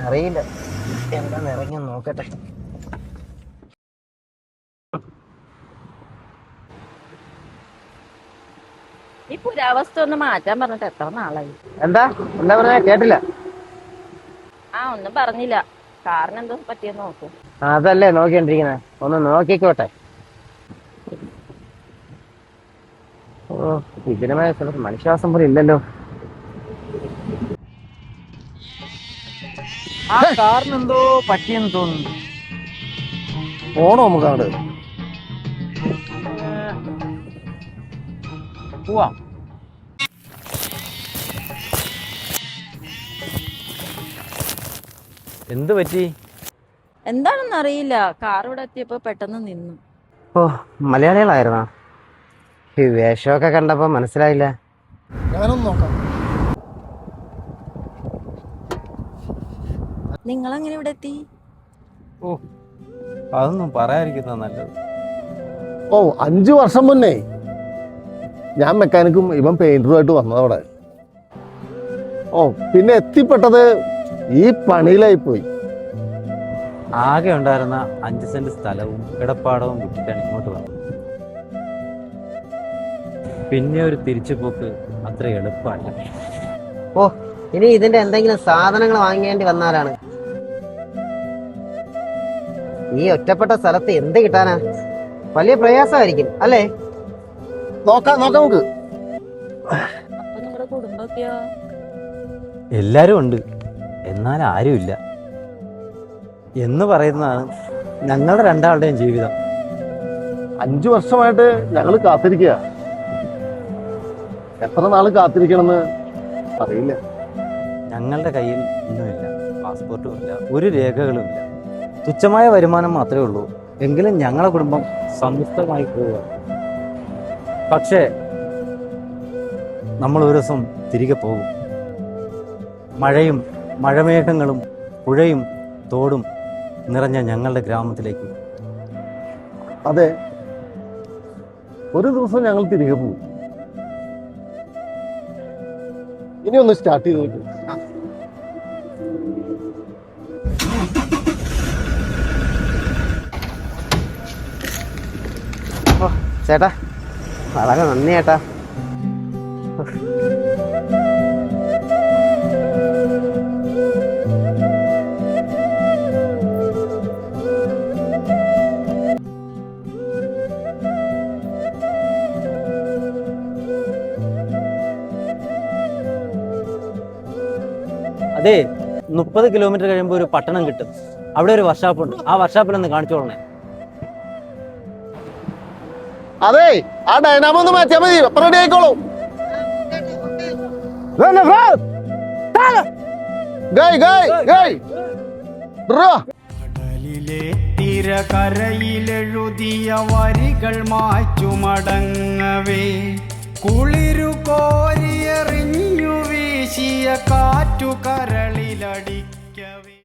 അറിയില്ല, എന്താന്ന് ഇറങ്ങി നോക്കട്ടെ. ഈ പുരാവസ്ഥ ഒന്ന് മാറ്റാൻ പറഞ്ഞിട്ട് എത്ര നാളായി? എന്താ പറഞ്ഞ കേട്ടില്ല. ഒന്നും പറഞ്ഞില്ല. കാറിന് എന്തോ പറ്റിയെന്ന് നോക്കും. അതല്ലേ നോക്കിണ്ടിരിക്കുന്നത്, ഒന്ന് നോക്കിക്കോട്ടെ. ഓ, വിജനമായ സ്ഥലത്ത് മനുഷ്യവാസം പോലും ഇല്ലല്ലോ. ആ കാറിന് എന്തോ പറ്റിയെന്ന് തോന്നുന്നു. പോണോ നമുക്ക് അങ്ങോട്ട്? പോവാം. എന്ത് പറ്റി? എന്താണെന്ന് അറിയില്ല. കാർ ഇവിടെ എത്തിയപ്പോ പെട്ടെന്ന് നിന്നു. ഓ, മലയാളികളായിരുന്നോ? ഈ വേഷമൊക്കെ കണ്ടപ്പോ മനസ്സിലായില്ല. ഞാനൊന്ന് നോക്കാം. നിങ്ങളെങ്ങനെ ഇവിടെ എത്തി? ഓ, അതൊന്നും പറയാതിരിക്കുന്ന നല്ലത്. ഓ, 5 വർഷം മുന്നേ ഞാൻ മെക്കാനിക്കും ഇവൻ പെയിന്ററുമായിട്ട് വന്നതവിടെ. ഓ, പിന്നെ എത്തിപ്പെട്ടത് ഈ പണിയിലായി പോയി. ആകെ ഉണ്ടായിരുന്ന 5 സെന്റ് സ്ഥലവും കിടപ്പാടവും വിട്ടിട്ടാണ് ഇങ്ങോട്ട് വന്നത്. പിന്നെ ഒരു തിരിച്ചുപോക്ക് അത്ര എളുപ്പമല്ല. ഓ, ഇനി ഇതിന്റെ എന്തെങ്കിലും സാധനങ്ങൾ വാങ്ങേണ്ടി വന്നാലാണ്. ഈ ഒറ്റപ്പെട്ട സ്ഥലത്ത് എന്ത് കിട്ടാനാ? വലിയ പ്രയാസമായിരിക്കും അല്ലേ? നോക്കാം നമുക്ക്. അപ്പൊ നിങ്ങളുടെ കുടുംബമൊക്കെയോ? എല്ലാരും ഉണ്ട്, എന്നാൽ ആരുമില്ല എന്ന് പറയുന്നതാണ് ഞങ്ങളുടെ രണ്ടാളുടെയും ജീവിതം. 5 വർഷമായിട്ട് ഞങ്ങൾ കാത്തിരിക്കുക. എത്ര നാള് കാത്തിരിക്കണമെന്ന് അറിയില്ല. ഞങ്ങളുടെ കയ്യിൽ ഒന്നുമില്ല, പാസ്പോർട്ടും ഇല്ല, ഒരു രേഖകളും ഇല്ല. തുച്ഛമായ വരുമാനം മാത്രമേ ഉള്ളൂ. എങ്കിലും ഞങ്ങളുടെ കുടുംബം സന്തുഷ്ടമായി പോവുക. പക്ഷേ നമ്മൾ ഒരു ദിവസം തിരികെ പോകും. മഴയും മഴമേഘങ്ങളും പുഴയും തോടും നിറഞ്ഞ ഞങ്ങളുടെ ഗ്രാമത്തിലേക്ക്. അതെ, ഒരു ദിവസം ഞങ്ങൾ തിരികെ പോകും. ഇനി ഒന്ന് സ്റ്റാർട്ട് ചെയ്ത് നോക്കും. ഓ ചേട്ടാ, വളരെ നന്ദി ചേട്ടാ. അതെ, 30 കിലോമീറ്റർ കഴിയുമ്പോൾ ഒരു പട്ടണം കിട്ടും. അവിടെ ഒരു വർക്ക്ഷോപ്പ് ഉണ്ട്. ആ വർക്ക്ഷോപ്പിൽ ഒന്ന് കാണിച്ചോളണേ. അതെ, ആ ഡൈനാമോ ഒന്ന് മാറ്റിയാൽ മതി, അപ്പൊ റെഡി ആയിക്കോളൂ. കടലിലെ തിരകരയിലെഴുതിയ വരികൾ മാച്ചു മടങ്ങവേ കുളിരു കോരിയെറിഞ്ഞു വീശിയ കാറ്റു കരളിലടി